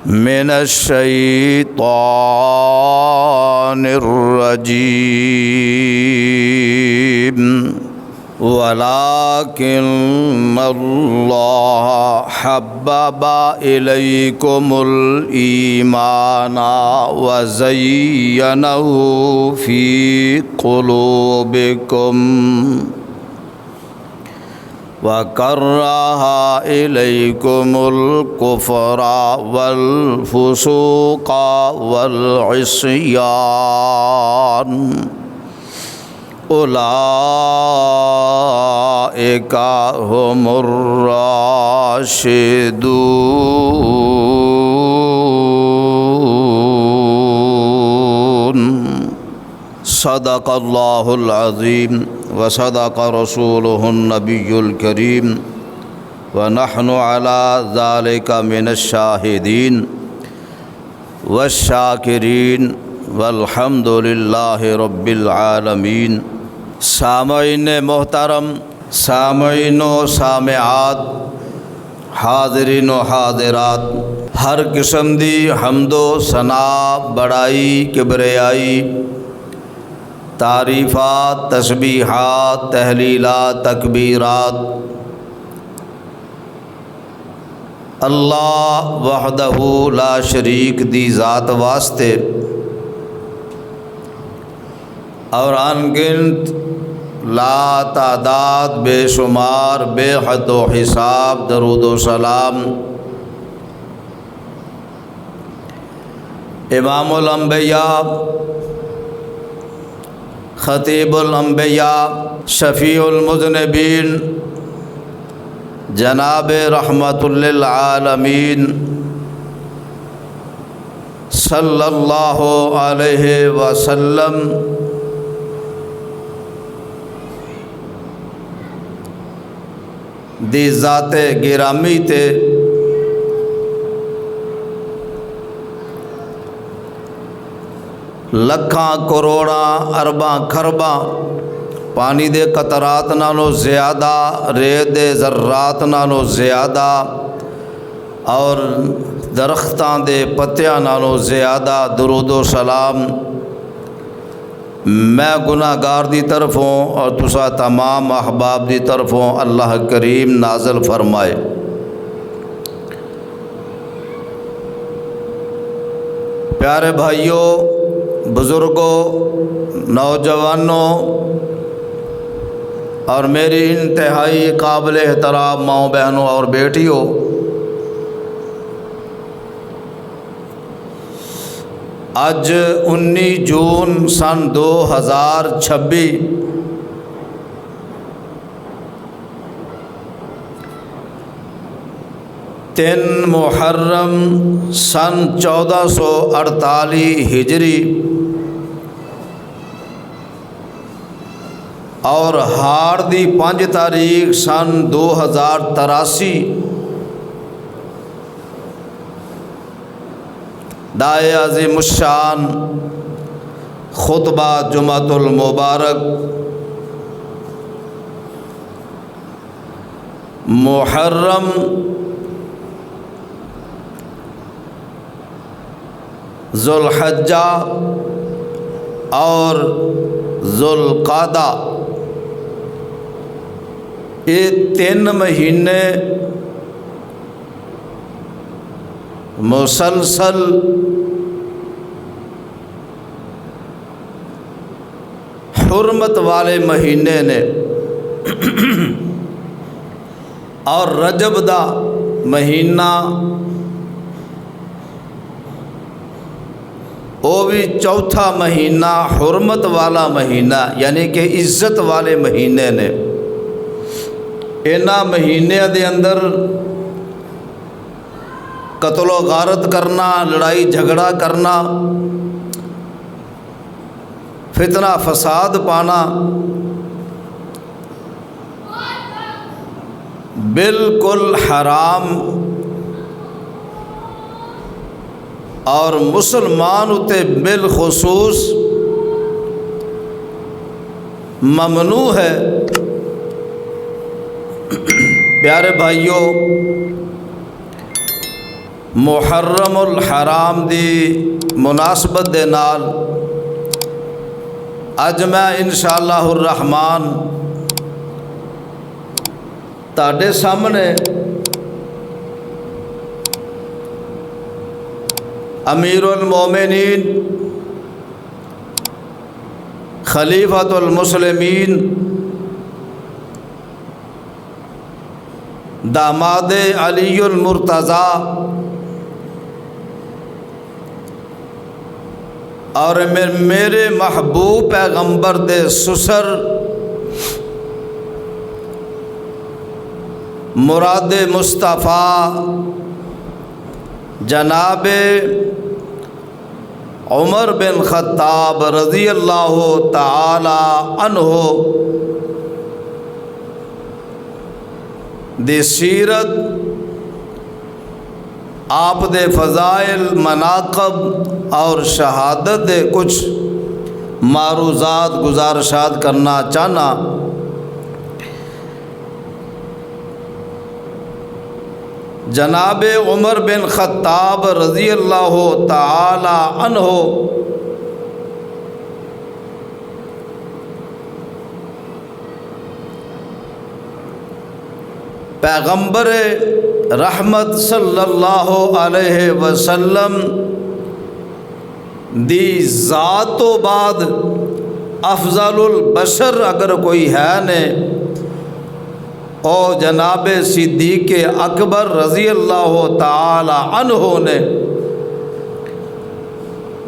من الشیطان الرجیم ولكن الله حبب إليكم الإيمان وزينه في قلوبكم وكره إليكم الكفر والفسوق والعصيان اولئک هم الراشدون صدق اللہ العظیم وصدق رسولہ النبی الکریم ونحن على ذلك من الشاہدین والشاکرین والحمد للہ رب العالمین۔ سامعین محترم، سامعین و سامعات، حاضرین و حاضرات، ہر قسم دی حمد و ثنا، بڑائی، کبریائی، تعریفات، تسبیحات، تہلیلات، تکبیرات اللہ وحدہ لا شریک دی ذات واسطے اور ان گنت لا تعداد بے شمار بے حد و حساب درود و سلام امام الانبیاء، خطیب الانبیاء، شفیع المذنبین، جناب رحمت للعالمین صلی اللہ علیہ وسلم دی ذات گرامی تے لکھاں کروڑاں ارباں کھرباں پانی دے قطرات نالوں زیادہ، ریت دے ذرات نالوں زیادہ اور درختاں دے پتیاں نالوں زیادہ درود و سلام میں گناہ گار دی طرفوں اور تسا تمام احباب دی طرفوں اللہ کریم نازل فرمائے۔ پیارے بھائیوں، بزرگوں، نوجوانوں اور میری انتہائی قابل احترام ماؤں بہنوں اور بیٹیوں، اج 19 جون سن 2026 3 محرم سن 1448 ہجری اور ہاڑ دی 5 تاریخ سن 2083 دائے عظیم الشان خطبہ جمعۃ المبارک محرم ذوالحجہ اور ذوالقعدہ، یہ 3 مہینے مسلسل حرمت والے مہینے نے اور رجب دا مہینہ وہ بھی چوتھا مہینہ حرمت والا مہینہ یعنی کہ عزت والے مہینے نے۔ انہاں مہینے دے اندر قتل و غارت کرنا، لڑائی جھگڑا کرنا، فتنہ فساد پانا بالکل حرام اور مسلمان اتے بالخصوص ممنوع ہے۔ پیارے بھائیوں، محرم الحرام دی مناسبت دے نال اج میں انشاءاللہ الرحمن تاڈے سامنے امیر المومنین خلیفۃ المسلمین داماد علی المرتضیٰ اور میرے محبوب پیغمبر دے سسر مراد مصطفیٰ جناب عمر بن خطاب رضی اللہ تعالی عنہ دی سیرت، آپ دے فضائل، مناقب اور شہادت دے کچھ معروضات گزارشات کرنا چاہنا۔ جناب عمر بن خطاب رضی اللہ تعالی عنہ پیغمبر رحمت صلی اللہ علیہ وسلم دی ذات تو بعد افضل البشر اگر کوئی ہے نے او جناب صدیق اکبر رضی اللہ تعالی عنہ نے،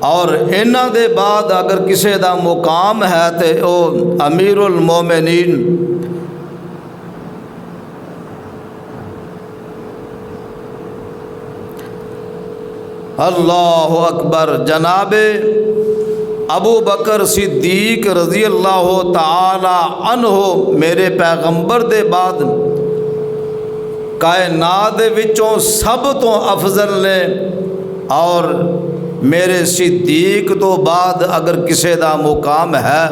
اور انہاں دے بعد اگر کسی دا مقام ہے تے او امیر المومنین اللہ اکبر جناب ابو بکر صدیق رضی اللہ تعالی عنہ میرے پیغمبر دے بعد کائنات دے وچوں سب تو افضل نے، اور میرے صدیق تو بعد اگر کسی دا مقام ہے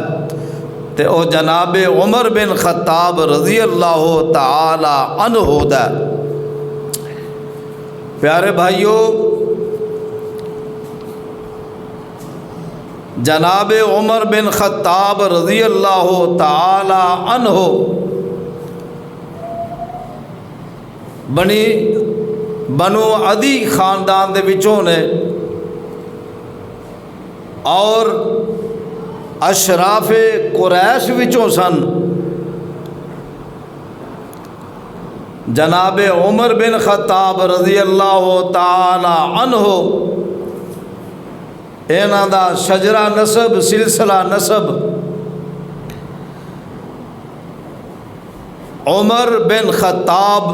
تے او جناب عمر بن خطاب رضی اللہ تعالی عنہ دا۔ پیارے بھائیو، جناب عمر بن خطاب رضی اللہ تعالی عنہ بنو عدی خاندان دے وچوں نے اور اشراف قریش وچوں سن۔ جناب عمر بن خطاب رضی اللہ تعالی عنہ انہاں دا شجرہ نسب، سلسلہ نسب عمر بن خطاب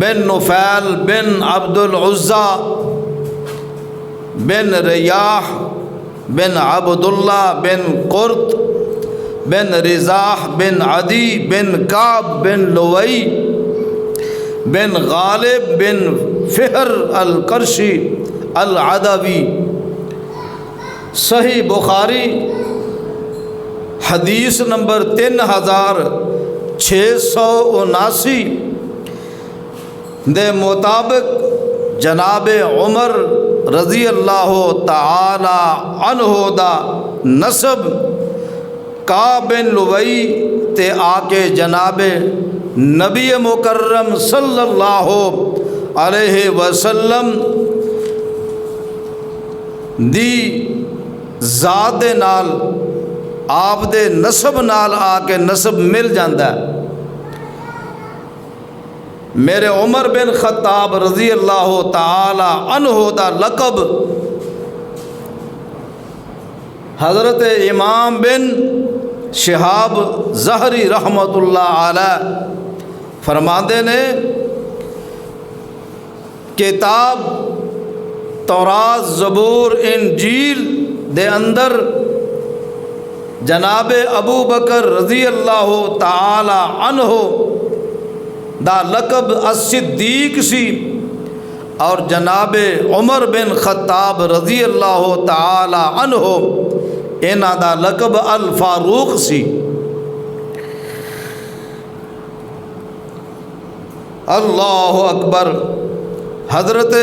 بن نفیل بن عبد العزیٰ بن ریاح بن عبداللہ بن قرط بن رزاح بن عدی بن کعب بن لوئی بن غالب بن فہر القرشی العدوی۔ صحیح بخاری حدیث نمبر 3679 دے مطابق جناب عمر رضی اللہ تعالی عنہ دا نسب کعب بن لوئی تے آکے جناب نبی مکرم صلی اللہ علیہ وسلم دی ذات دے نال آپ دے نسب نال آ کے نسب مل جاندہ ہے۔ میرے عمر بن خطاب رضی اللہ تعالی عنہ دا لقب حضرت امام بن شہاب زہری رحمت اللہ علیہ فرماندے نے، کتاب تورات زبور انجیل دے اندر جناب ابو بکر رضی اللہ تعالی عنہ دا لقب الصدیق سی، اور جناب عمر بن خطاب رضی اللہ تعالی عنہ انہاں دا لقب الفاروق سی۔ اللہ اکبر۔ حضرت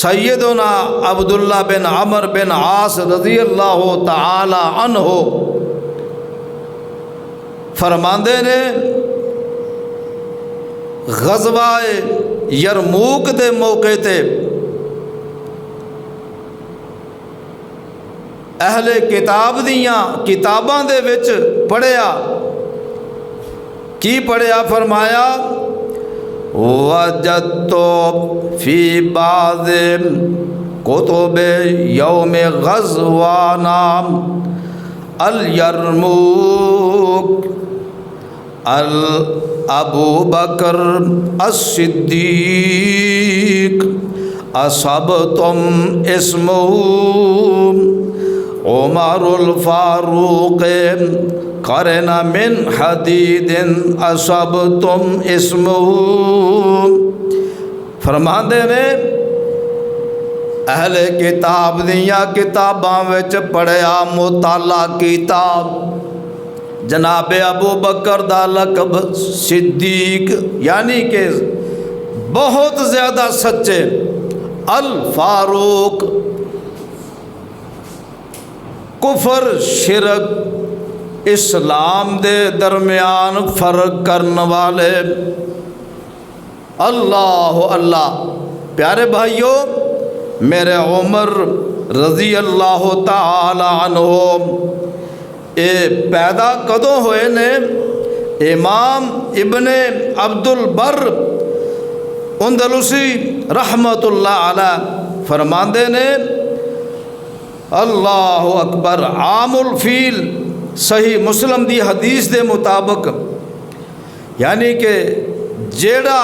سیدنا عبداللہ بن عمر بن عاص رضی اللہ تعالی عنہ فرماندے نے غزوہ یرموک دے موقع تے اہل کتاب دیاں کتاباں دے وچ پڑھیا کی پڑھیا فرمایا وجدت فی بعض کتب یوم غزوانا الیرموک ابو بکر الصدیق اصبتم اسمہ عمر الفاروق قرن من حدید اصبتم اسمہ. فرماندے نے اہل کتاب دیاں کتاباں وچ پڑھیا مطالعہ کیتا جناب ابو بکر دا لقب صدیق یعنی کہ بہت زیادہ سچے، الفاروق کفر شرک اسلام دے درمیان فرق کرنے والے. اللہ اللہ پیارے بھائیوں، میرے عمر رضی اللہ تعالی عنہ اے پیدا کدوں ہوئے نے؟ امام ابن عبد البر اندلسی رحمت اللہ علیہ فرماندے نے اللہ اکبر عام الفیل صحیح مسلم دی حدیث دے مطابق یعنی کہ جیڑا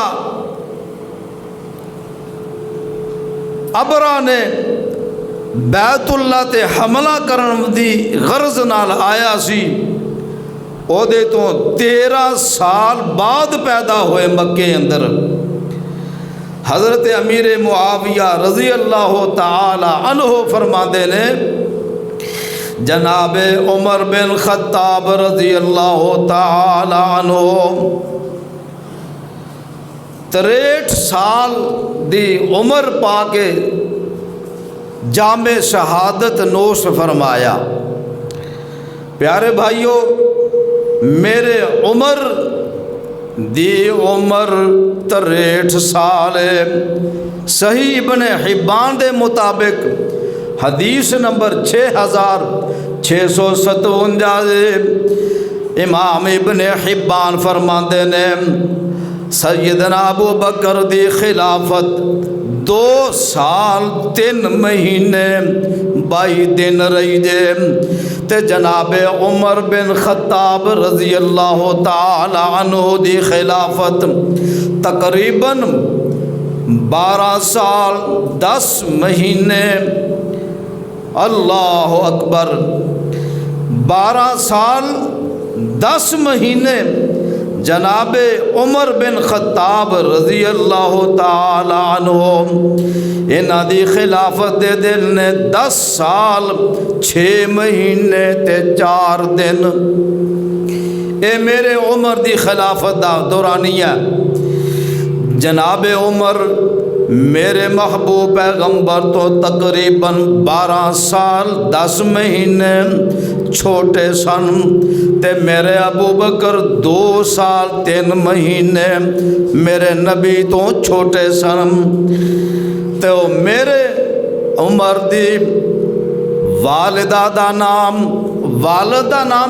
ابرا نے بیت اللہ تے حملہ کرن دی غرض نال آیا سی او دے تو 13 سال بعد پیدا ہوئے مکے اندر. حضرت امیر معاویہ رضی اللہ تعالی عنہ فرماندے نے جناب عمر بن خطاب رضی اللہ تعالی عنہ 63 سال دی عمر پا کے جام شہادت نوش فرمایا. پیارے بھائیوں، میرے عمر دی عمر 63 سال ہے. صحیح ابن حبان دے مطابق حدیث نمبر 6657 امام ابن حبان فرماندے نے سیدنا ابو بکر دی خلافت 2 سال 3 مہینے 22 دن رہی دے تے جناب عمر بن خطاب رضی اللہ تعالی عنہ دی خلافت تقریباً 12 سال 10 مہینے. اللہ اکبر 12 سال 10 مہینے جناب عمر بن خطاب رضی اللہ تعالی عنہ انہاں دی خلافت دے دل نے 10 سال 6 مہینے تے 4 دن. اے میرے عمر دی خلافت دا دورانیہ. جناب عمر میرے محبوب پیغمبر تو تقریباً 12 سال 10 مہینے چھوٹے سن تے میرے ابو بکر 2 سال 3 مہینے میرے نبی تو چھوٹے سن. تے میرے عمر دی والدہ دا نام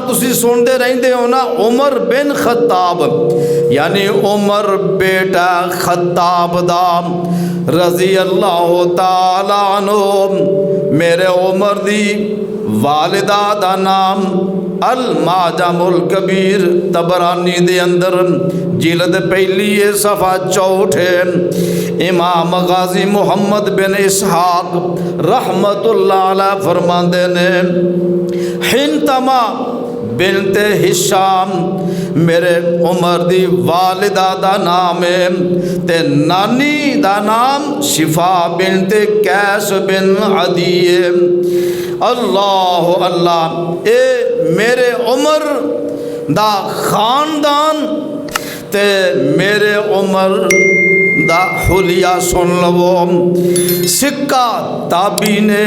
تسی سن دے رہندے ہو نا، عمر بن خطاب یعنی عمر بیٹا خطاب دا رضی اللہ تعالی عنہ. میرے عمر دی والدہ دا نام المعجم الکبیر طبرانی دے اندر جلد پہلی صفحہ 64 امام غازی محمد بن اسحاق رحمت اللہ علیہ فرماندے نے حنتما بنت ہشام میرے عمر دی والدہ دا نام ہے تے نانی دا نام شفا بنت قیس بن عدی. اللہ اللہ اے میرے عمر دا خاندان تے میرے عمر دا حلیہ سن لو۔ سکہ تابی نے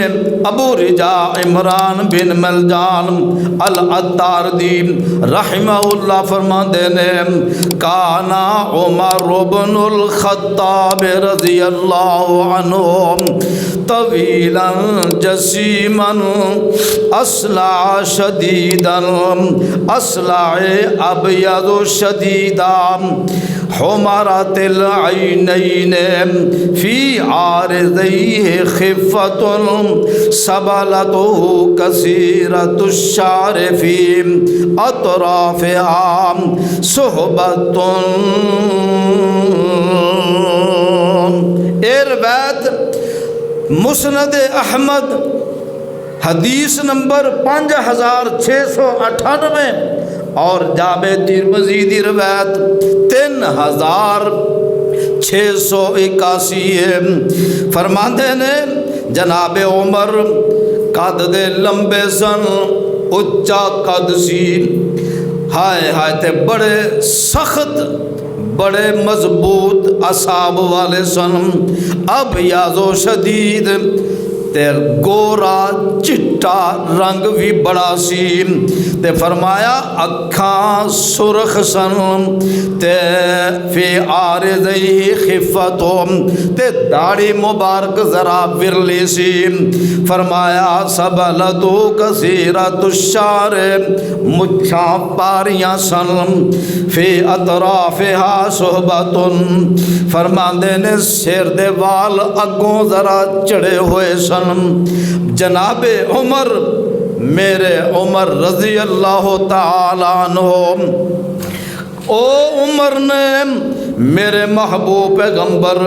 ابو رجا عمران بن ملجان العطاردی رحمہ اللہ فرماندے نے کانا عمر بن الخطاب رضی اللہ عنہ طویلا جسیما اصلع شدیدا اصلع ابیض شدیدا حمرت العینین فی عارضیہ خفت سبلتہ کثیرت الشعر فی اطرافها صحبت۔ اے روایت مسند احمد حدیث نمبر 5698 اور جامع ترمذی دی روایت 3681 ہے۔ فرماندے نے جناب عمر قد دے لمبے سن، اچا قد سی، ہائے ہائے تے بڑے سخت بڑے مضبوط اعصاب والے سن، اب یازو شدید تے گورا چٹا رنگ بھی بڑا سی، تے فرمایا اکھاں سرخ سن، تے فی عارضی خفتم تے داڑھی مبارک ذرا ورلی سی، فرمایا سبلتو کثیرت الشعر مچھاں پاریاں سن، فی اطرافہا صحبتن فرماندے نے سر دے وال اگوں ذرا چڑھے ہوئے سن۔ جناب عمر میرے عمر رضی اللہ تعالی عنہ او عمر نے میرے محبوب پیغمبر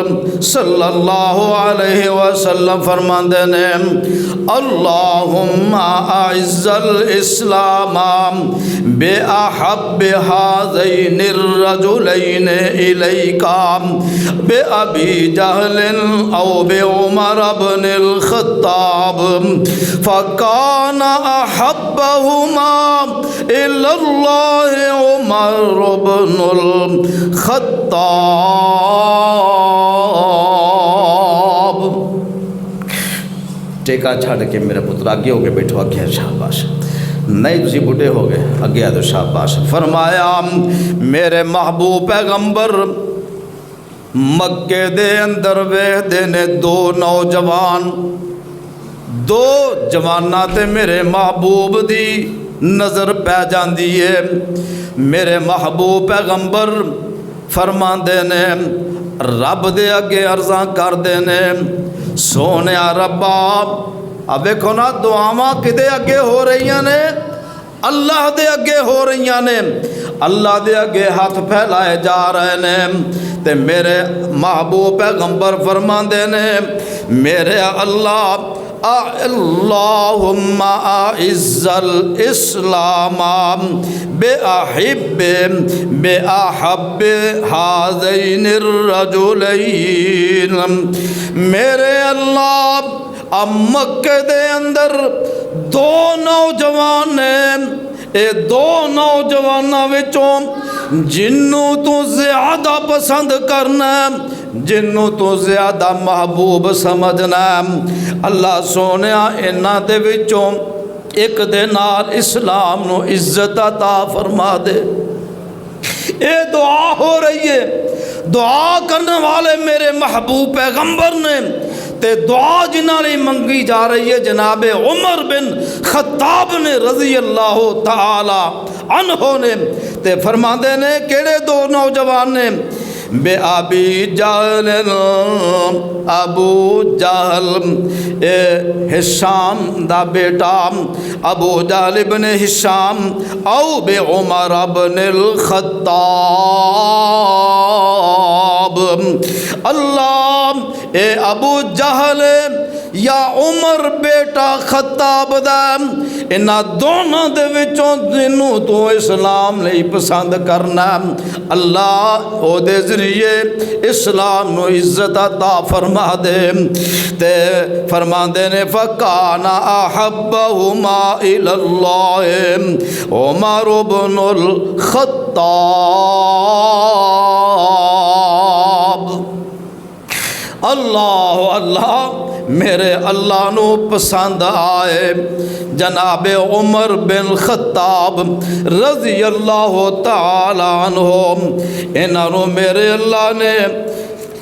صلی اللہ علیہ وسلم فرماندے نے اللہم اعز الاسلام بے احب ہذین الرجلین الیک بے ابی جہل او بے عمر بن الخطاب فکان احبہما الی اللہ عمر بن الخطاب۔ ٹیکا چھڑ کے میرے پتر آگے ہو کے بیٹھو، آگے شاباش، نہیں تسی بڑھے ہو گئے آگے آدھو شاباش۔ فرمایا میرے محبوب پیغمبر مکے دے اندر ویدے نے دو نوجوان، دو جواناں تے میرے محبوب دی نظر پہ جاندی ہے۔ میرے محبوب پیغمبر فرماندے نے رب دے اگے عرضاں کر دینے سونے ربا اب دیکھو نا دعاواں کدے اگے ہو رہیاں نے، اللہ دے اگے ہو رہیاں نے، اللہ دے اگے ہاتھ پھیلائے جا رہے نے، تے میرے محبوب پیغمبر فرماندے نے میرے اللہ اللہم اعز الاسلام بے احب ہذین الرجلین، میرے اللہ اب مکے دے اندر دو نوجوان ہیں، اے دو نوجواناں وچوں جنوں تو زیادہ پسند کرنا، جنوں تو زیادہ محبوب سمجھنا، اللہ سونیا انہاں دے وچوں ایک دے نال اسلام نو عزت عطا فرما دے۔ اے دعا ہو رہی ہے، دعا کرنے والے میرے محبوب پیغمبر نے، تے دعا جنہاں نے منگی جا رہی ہے جناب عمر بن خطاب نے رضی اللہ تعالی عنہ نے، تے فرماندے نے کیڑے دو نوجوان نے؟ بے ابی جہل ابو جہل ہشام دا بیٹا ابو جہل بن ہشام او بے عمر بن الخطاب۔ اللہ اے ابو جہل یا عمر بیٹا خطاب دا انہاں دونوں دے وچوں جنوں تو اسلام نہیں پسند کرنا، اللہ او دے ذریعے اسلام نو عزت عطا فرما دے، تے فرما دے نے فکان احبہما الی اللہ عمر بن الخطاب۔ اللہ اللہ میرے اللہ نو پسند آئے جناب عمر بن خطاب رضی اللہ تعالی عنہ انہوں میرے اللہ نے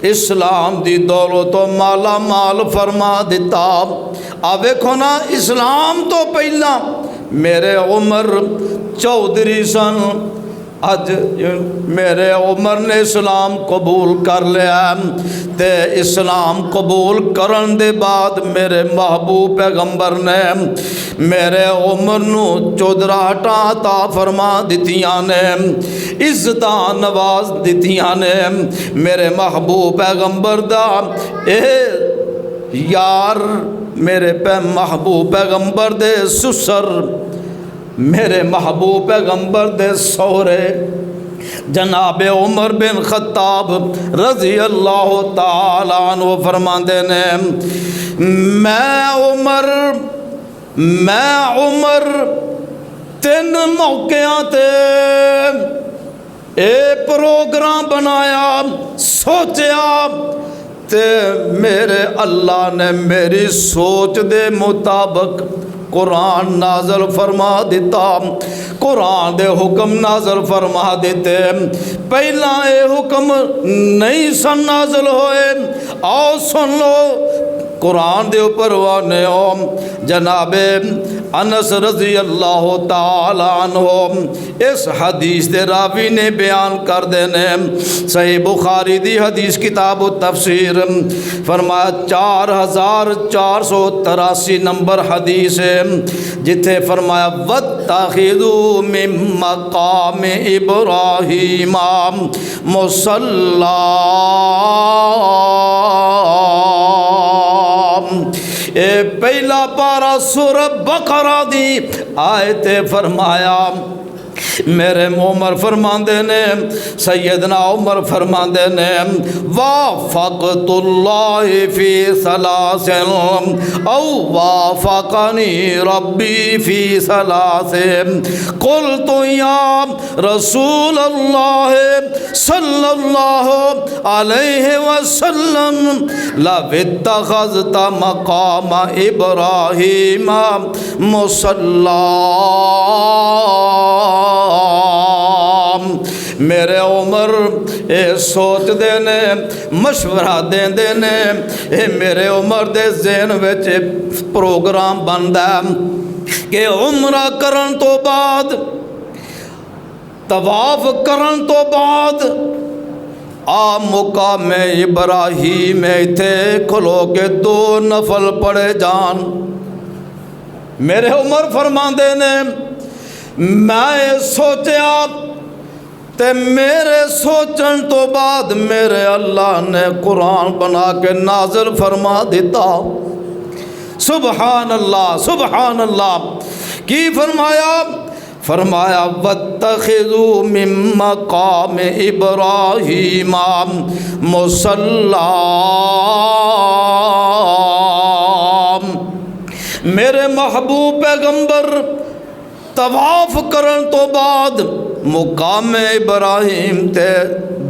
اسلام دی دولت و مالا مال فرما دیتا. اب دیکھو نا اسلام تو پہلا میرے عمر چودھری سن، اج میرے عمر نے اسلام قبول کر لیا تے اسلام قبول کرن دے بعد میرے محبوب پیغمبر نے میرے عمر نو چودراہٹاں عطا فرما دتیاں نے، عزتاں نواز دتیاں نے. میرے محبوب پیغمبر دا اے یار میرے محبوب پیغمبر دے سسر میرے محبوب پیغمبر دے سورے جناب عمر بن خطاب رضی اللہ تعالی عنہ فرماندے نے میں عمر تین موقعوں تے اے پروگرام بنایا سوچیا تے میرے اللہ نے میری سوچ دے مطابق قرآن نازل فرما دیتا، قرآن دے حکم نازل فرما دیتے. پہلا اے حکم نہیں سن نازل ہوئے، آؤ سن لو قرآن دے اوپر وانے جناب انس رضی اللہ تعالی عنہ اس حدیث دے راوی نے بیان کر دینے. صحیح بخاری دی حدیث کتاب التفسیر فرمایا 4483 نمبر حدیث ہے جتھے فرمایا وَاتَّخِذُوا مِن مَّقَامِ إِبْرَاهِيمَ مُصَلًّى. اے پہلا پارا سورہ بقرہ دی آیت فرمایا میرے عمر فرماندے نے سیدنا عمر فرماندے نے وافقت اللہ فی ثلاث او وافقنی ربی فی ثلاث قلت یا رسول اللہ صلی اللہ علیہ وسلم لو اتخذت مقام ابراہیم مصلی. میرے عمر اے سوچ دینے مشورہ دین دینے اے میرے عمر دے ذہن وچ پروگرام بندا کہ عمرہ کرن تو بعد طواف کرن تو بعد آ مقام ابراہیم ایتھے کھلو کے 2 نفل پڑھے جان. میرے عمر فرماندے نے میں سوچیا تے میرے سوچن تو بعد میرے اللہ نے قرآن بنا کے نازل فرما دیتا. سبحان اللہ سبحان اللہ. کی فرمایا؟ فرمایا وَاتَّخِذُوا مِن مَّقَامِ إِبْرَاهِيمَ مُصَلًّى. میرے محبوب پیغمبر طواف کرن تو بعد مقام ابراہیم تے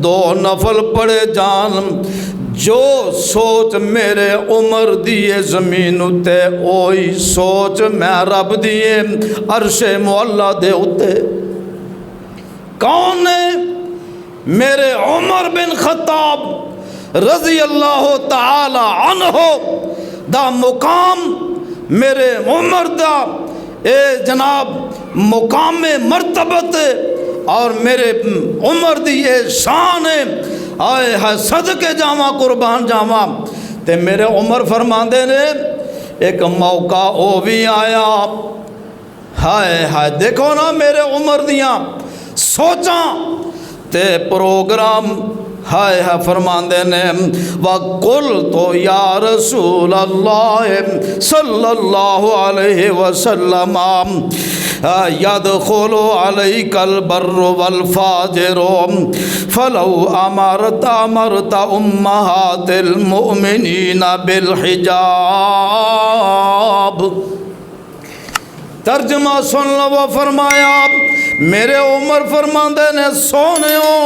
2 نفل پڑے جان. جو سوچ میرے عمر دیے زمین اتے اوئی سوچ میں رب دیے عرش معلا دے اتے. کون ہے؟ میرے عمر بن خطاب رضی اللہ تعالی عنہ دا مقام میرے عمر دا اے جناب مقام مرتبت اور میرے عمر دی یہ شان ہے. آئے ہے صدقے جاواں قربان جاواں. تے میرے عمر فرماندے نے ایک موقع او بھی آیا. ہائے ہائے دیکھو نا میرے عمر دیاں سوچاں تے پروگرام ہائے ہائے فرماندے نے وَقُلْتُ يَا رَسُولَ اللَّهِ صلی اللہ علیہ وسلم يَدْخُلُ عَلَيْكَ الْبَرُّ وَالْفَاجِرُ فَلَوْ أَمَرْتَ أُمَّهَاتِ الْمُؤْمِنِينَ بِالْحِجَابِ. ترجمہ سن لو. فرمایا میرے عمر فرماندے نے سونےوں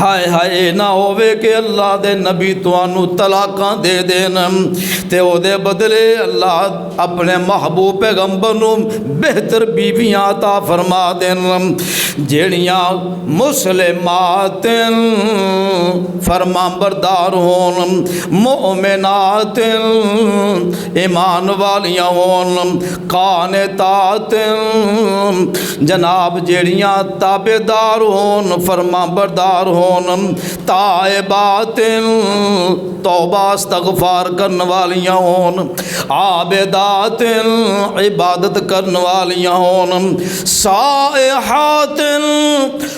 ہائے ہائے نہ ہووے کہ اللہ دے نبی تانوں طلاقاں دے دین تے او دے بدلے اللہ اپنے محبوب پیغمبر نوں بہتر بیویاں عطا فرما دین جیڑیاں مسلمات فرما بردار ہون، مومنات ایمان والیاں ہون، قانتات جناب جیڑیاں تابعدار ہون، فرما بردار ہون، تائبات توبہ استغفار کرنے والیاں ہون، عابدات عبادت کرنے والیاں ہون، سائحات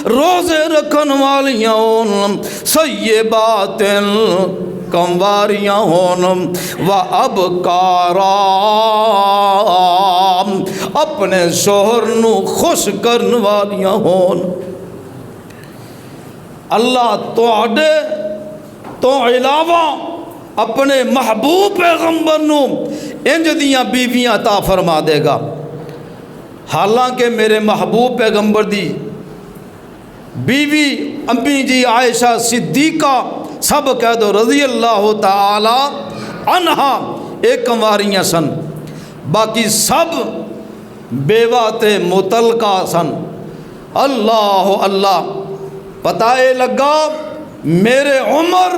روزے رکھن والیاں ہون، سیبات کمواریاں ہون، و ابکارا اپنے شوہر نو خوش کرنے والیاں ہون۔ اللہ تواڈے تو علاوہ اپنے محبوب پیغمبر نو انج دیاں بیویاں عطا فرما دے گا۔ حالانکہ میرے محبوب پیغمبر دی بیوی امی جی عائشہ صدیقہ سب کہہ دو رضی اللہ تعالی عنہا ایک کنواریاں سن، باقی سب بیوہ تے مطلقہ سن۔ اللہ اللہ پتہ لگا میرے عمر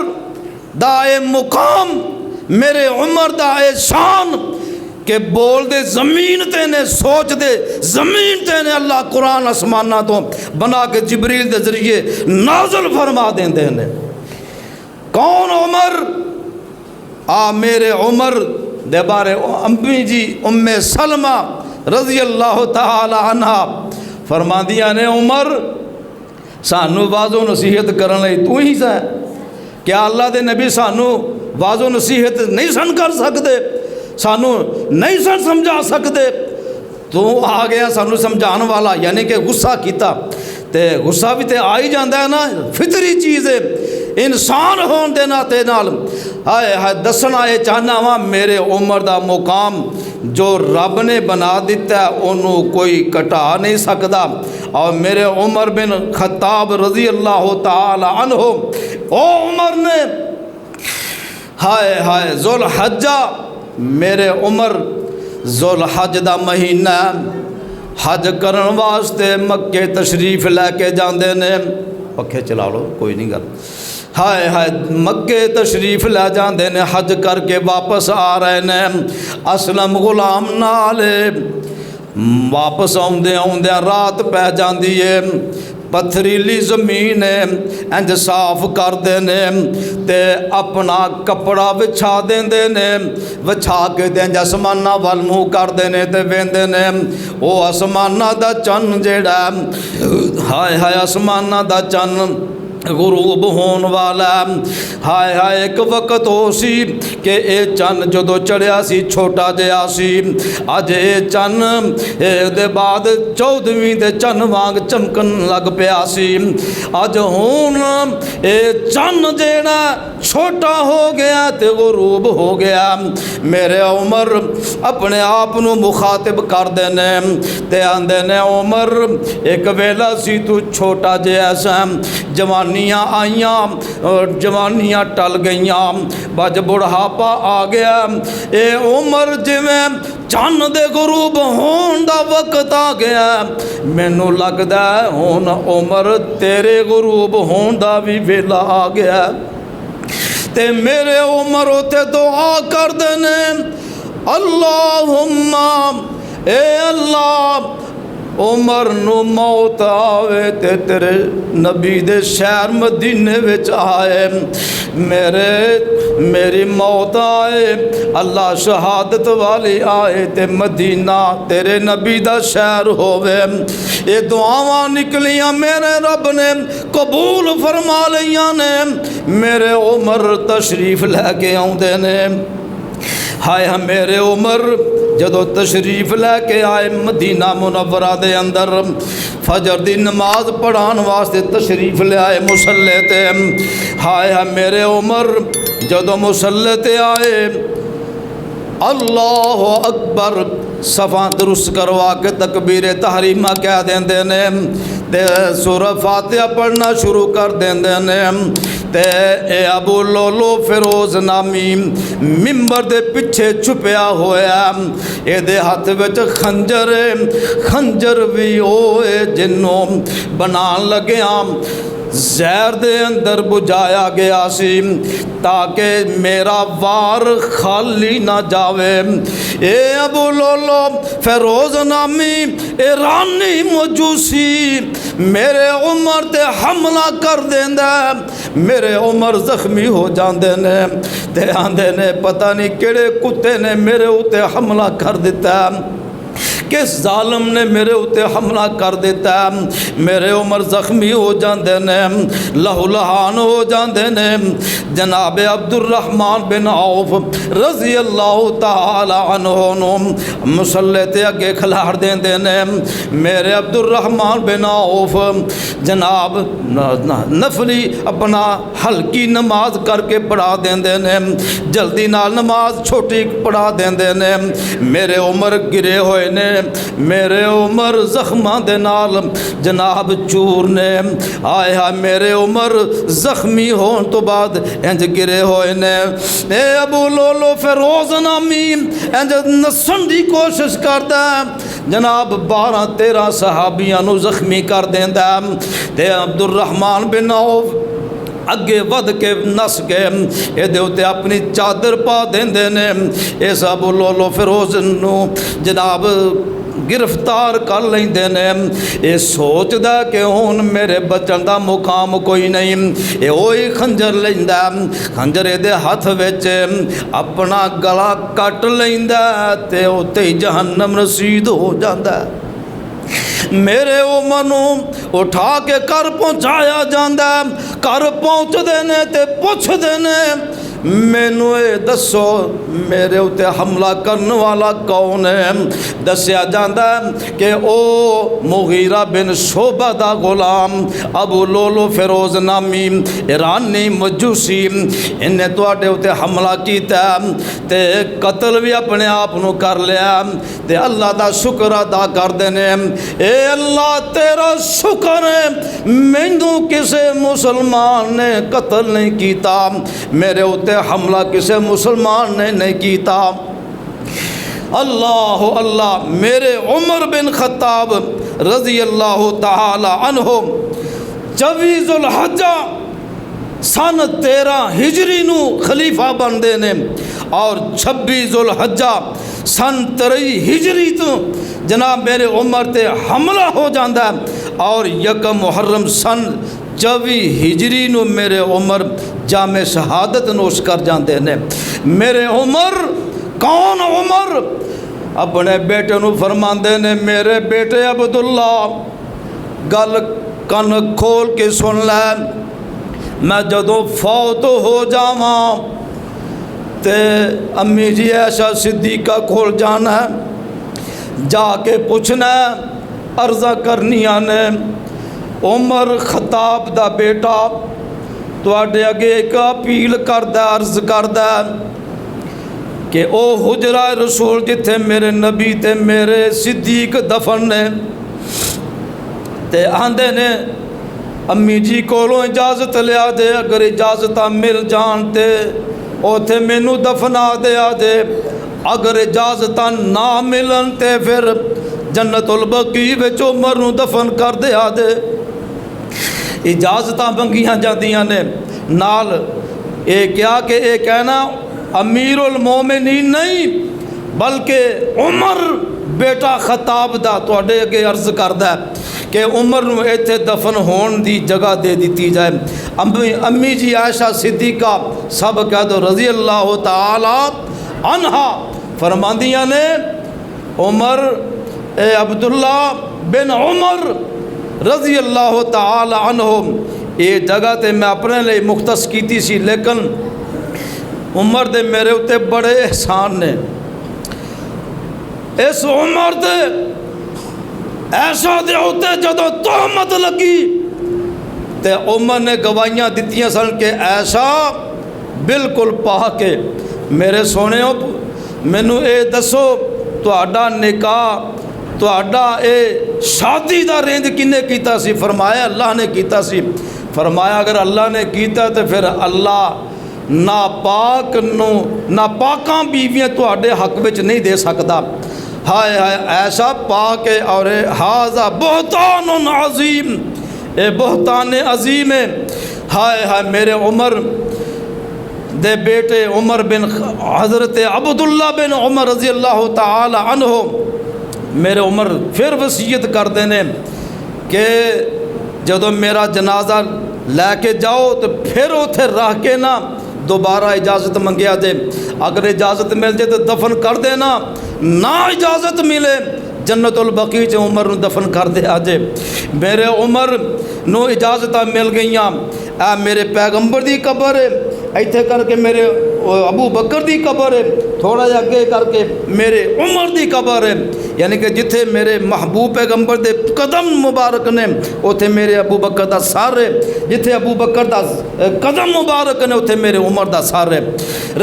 دا اے مقام، میرے عمر دا اے شان کہ بول دے زمین تے نے، سوچ دے زمین تے نے اللہ قرآن آسمانہ تو بنا کے جبریل دے ذریعے نازل فرما دیں دے نے۔ کون عمر؟ میرے عمر دے بارے امی جی ام سلمہ رضی اللہ تعالی عنہ فرما دیا نے عمر سانو واض و نصیحت کرنے تو ہی سا کیا اللہ دے نبی سانو واض و نصیحت نہیں سن کر سکتے، سانو نہیں سن سمجھا سکتے، تو آ گیا سانو سمجھان والا، یعنی کہ غصہ کیتا تے غصہ بھی تے آئی جاندہ ہے نا، فطری چیز ہے انسان ہون دے ناتے نال۔ ہائے دسنا یہ چاہنا وا میرے عمر دا مقام جو رب نے بنا دیتا ہے انہوں کوئی کٹا نہیں سکتا، اور میرے عمر بن خطاب رضی اللہ تعالی عنہ او عمر نے ہائے ہائے ذوالحجہ، میرے عمر ذوالحج دا مہینہ حج کرن واسطے مکے تشریف لے کے جاندے نے، پکھے چلا لو کوئی نہیں گل، ہائے ہائے مکے تشریف لے جاندے نے، حج کر کے واپس آ رہے نے، اسلم غلام نالے واپس آؤندے آؤندے رات پہ جاندی ہے، پتھریلی زمین ہے انج صاف کر دینے تے اپنا کپڑا بچھا دیندے نے، بچھا کے دیں آسمانہ وال منہ کر دینے تے ویندے نے، او آسمانہ دا چن جیڑا ہائے ہائے آسمانہ دا چن غروب ہون والا، ہائے ہائے ایک وقت ہو سی کہ اے چن جدو چڑھیا سی چھوٹا جیا سی، اج اے چن دے بعد 14ویں دے چن وانگ چمکن لگ پیا سی، اج ہون اے چن جیڑا چھوٹا ہو گیا تے غروب ہو گیا۔ میرے عمر اپنے آپ نو مخاطب کر دینے تے آندے نے عمر ایک ویلا سی تو چھوٹا جیا سا، جوانی آئیاں جوانیاں ٹل گئیاں، بج بڑھاپا آ گیا، اے عمر جویں چن دے غروب ہون دا وقت آ گیا، مینوں لگدا ہے ہن عمر تیرے غروب ہون دا بھی ویلا آ گیا، تے میرے عمر ہوتے دعا کر دینے اللہم اے اللہ عمر نو موت آوے تے تیرے نبی دے شہر مدینے وچ آئے، میری موت آئے اللہ شہادت والی آئے تے مدینہ تیرے نبی دا شہر ہووے، یہ دعاواں نکلیاں میرے رب نے قبول فرما لیاں نے، میرے عمر تشریف لے کے آؤندے نے، ہائے میرے عمر جدو تشریف لے کے آئے مدینہ منورہ دے اندر، فجر دی نماز پڑھان واسطے تشریف لے آئے مصلی تے، ہائے میرے عمر جدو مصلی تے آئے اللہ اکبر صفاں درست کروا کے تکبیر تحریمہ کہہ دیندے نے تے سورہ فاتحہ پڑھنا شروع کر دیندے نے تے اے ابو لولو فیروز نامی ممبر دے پیچھے چھپیا ہویا اے دے ہاتھ وچ خنجر خنجر بھی ہوئے جنوں بنان لگیاں زہر دے اندر بجایا گیا سی تاکہ میرا وار خالی نہ جاوے اے ابو لولو فیروز نامی ایرانی مجوسی میرے عمر تے حملہ کر دیندے میرے عمر زخمی ہو جاندے نے تے آندے نے پتہ نہیں کیڑے کتے نے میرے اوتے حملہ کر دیتا کس ظالم نے میرے اوتے حملہ کر دیتا میرے عمر زخمی ہو جاندے نے لہو لہان ہو جاندے نے جناب عبد الرحمن بن عوف رضی اللہ تعالی عنہ مصلی تے اگے کھلاڑ دیندے نے میرے عبد الرحمن بن عوف جناب نفلی اپنا ہلکی نماز کر کے پڑھا دیندے نے جلدی نال نماز چھوٹی پڑھا دیندے نے میرے عمر گرے ہوئے نے میرے عمر زخماں دے نال جناب چور نے آیا میرے عمر زخمی ہون تو بعد انج گرے ہوئے نے اے ابو لولو فیروز نامی انج نسن دی کوشش کردا جناب 12-13 صحابیاں نو زخمی کر دیندا تے عبد الرحمن بن عوف اگے ود کے نس کے اے دے اوتے اپنی چادر پا دیندے نے اس ابو لولو فیروز نو جناب گرفتار کر لیندے نے اے سوچدا کہ ہن میرے بچن دا مقام کوئی نہیں اے اوہی خنجر لیندا خنجر دے ہاتھ وچ اپنا گلا کٹ لیندا تے اوتے جہنم رسید ہو جاندا میرے عمر نو اٹھا کے گھر پہنچایا جاندا گھر پہنچ دینے تے پوچھ دینے مینوں اے دسو میرے اوتے حملہ کرن والا کون ہے دسیا جاندا کہ او مغیرہ بن شعبہ دا غلام ابو لولو فیروز نامی ایرانی مجوسی انہیں تواڈے اوتے حملہ کیتا تے قتل بھی اپنے آپ نو کر لیا تے اللہ دا شکر ادا کر دینے اے اللہ تیرا شکر ہے مینوں کسے مسلمان نے قتل نہیں کیتا میرے اوتے حملہ کسے مسلمان نے نہیں کیتا اللہ اللہ میرے عمر بن خطاب رضی اللہ تعالی عنہ 24 ذوالحجہ سن 13 ہجری نو خلیفہ بن دے نے اور 26 ذوالحجہ سن 23 ہجری تو جناب میرے عمر تے حملہ ہو جاندہ اور یکم محرم سن 24 ہجری نو میرے عمر جامع شہادت نوش کر جاندے نے میرے عمر کون عمر اپنے بیٹے نو فرماندے نے میرے بیٹے عبداللہ گل کن کھول کے سن لے میں جدوں فوت ہو جاواں تے امی جی عائشہ صدیقہ کھول جانا ہے جا کے پوچھنا عرضہ کرنیاں نے عمر خطاب دا بیٹا تواڈے اگے ایک اپیل کردہ عرض کردہ کہ او حجرہ رسول جتھے میرے نبی تے میرے صدیق دفن نے تے آندے نے امی جی کولوں اجازت لیا دے اگر اجازتاں مل جان تے اوتھے مینوں دفنا دیا دے اگر اجازتاں نہ ملن تے پھر جنت البقیع وچ عمر نوں دفن کر دیا دے اجازتاں منگیاں جاندیاں نے نال اے کیا کہ اے کہنا امیر المومنین نہیں بلکہ عمر بیٹا خطاب دا تواڈے اگے عرض کردا ہے کہ عمر نو ایتھے دفن ہون دی جگہ دے دیتی جائے امی جی عائشہ صدیقہ سب کہہ دو رضی اللہ تعالی عنہا فرماندیاں نے عمر اے عبداللہ بن عمر رضی اللہ تعالی عنہ یہ جگہ تے میں اپنے لئے مختص کیتی سی لیکن عمر دے میرے اتے بڑے احسان نے اس عمر دے ایسا دے اتے جدو تہمت لگی تے عمر نے گواہیاں دیتیاں سن کہ ایسا بالکل پاک ہے میرے سونے ہو مینوں اے دسو ਤੁਹਾਡਾ ਨਿਕਾਹ, ਤੁਹਾਡਾ ਇਹ ਸ਼ادی ਦਾ ਰੇਂਜ ਕਿੰਨੇ ਕੀਤਾ ਸੀ? ਫਰਮਾਇਆ ਅੱਲਾਹ ਨੇ ਕੀਤਾ ਸੀ। فرمایا اگر اللہ نے کیتا تو پھر اللہ ناپاک نو ناپاکاں بیویاں تواڈے حق وچ نہیں دے سکدا۔ ہائے ہائے ایسا پاک ہے، اور ہاذا بہتان عظیم، اے بہتان عظیم ہے۔ ہائے ہائے میرے عمر دے بیٹے عمر بن حضرت عبداللہ بن عمر رضی اللہ تعالی عنہ میرے عمر پھر وصیت کر دینے کہ جدو میرا جنازہ لے کے جاؤ تو پھر اتھے رہ کے نا دوبارہ اجازت منگیا جے، اگر اجازت مل جائے تو دفن کر دینا، نہ اجازت ملے جنت البقیع چ عمر نو دفن کر دے آجے۔ میرے عمر نو اجازتاں مل گئیاں، اے میرے پیغمبر دی قبر ہے، ایتھے کر کے میرے ابو بکر دی قبر ہے، تھوڑا جا اگے کر کے میرے عمر دی قبر ہے، یعنی کہ جتھے میرے محبوب پیغمبر دے قدم مبارک نے اوتھے میرے ابو بکر دا سر ہے، جتھے ابو بکر دا قدم مبارک نے اوتھے میرے عمر دا سر ہے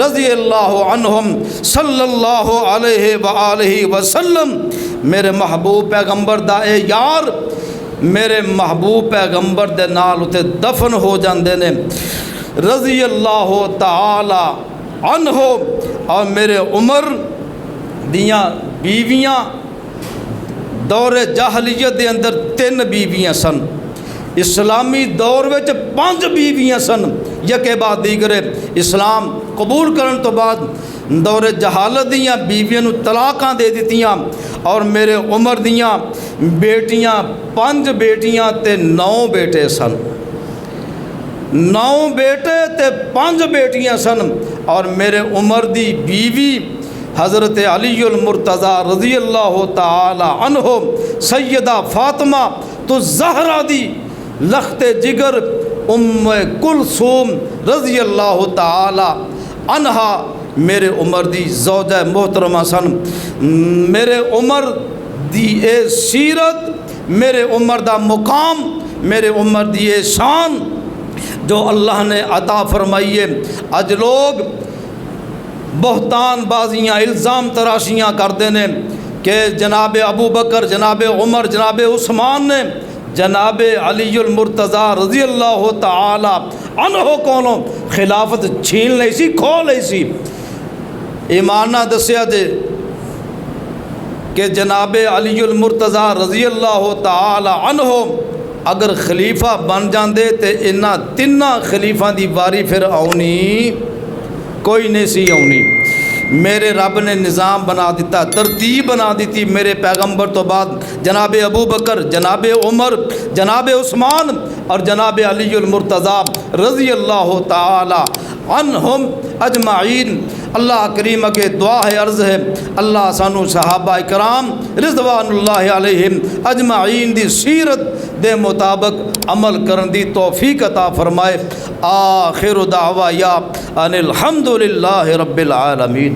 رضی اللہ عنہم صلی اللہ علیہ وآلہ وسلم۔ میرے محبوب پیغمبر دا اے یار میرے محبوب پیغمبر دے نال اتے دفن ہو جاندے نے رضی اللہ تعالی عنہ۔ اور میرے عمر دیاں بیویاں دور جاہلیت دے اندر 3 بیویاں سن، اسلامی دور وچ 5 بیویاں سن، یکے بعد دیگرے اسلام قبول کرن تو بعد دور جہالت دیاں بیویاں نو طلاقاں دے دتیاں، اور میرے عمر دیاں بیٹیاں 5 بیٹیاں تے 9 بیٹے سن، 9 بیٹے تے 5 بیٹیاں سن۔ اور میرے عمر دی بیوی حضرت علی المرتضیٰ رضی اللہ تعالی عنہ سیدہ فاطمہ تو زہرا دی لخت جگر ام کلثوم رضی اللہ تعالی عنہا میرے عمر دی زوجہ محترمہ سن۔ میرے عمر دی اے سیرت، میرے عمر دا مقام، میرے عمر دی اے شان جو اللہ نے عطا فرمائیے۔ اج لوگ بہتان بازیاں الزام تراشیاں کردے نے کہ جناب ابو بکر، جناب عمر، جناب عثمان نے جناب علی المرتضیٰ رضی اللہ تعالی عنہ کولوں خلافت چھین لئی سی، کھو لئی سی۔ ایمانہ دسیا جے کہ جناب علی المرتضیٰ رضی اللہ تعالی عنہ اگر خلیفہ بن جاندے تے انہاں 3 خلیفہ دی واری پھر آونی کوئی نہیں سی آونی۔ میرے رب نے نظام بنا دیتا، ترتیب بنا دیتی میرے پیغمبر تو بعد جناب ابو بکر، جناب عمر، جناب عثمان اور جناب علی المرتضیٰ رضی اللہ تعالی عنہم اجمعین۔ اللہ کریم کے دعا ہے، عرض ہے اللہ سانو صحابہ کرام رضوان اللہ علیہم اجمعین دی سیرت دے مطابق عمل کرن دی توفیق عطا فرمائے۔ آخر دعوایا ان الحمدللہ رب العالمین۔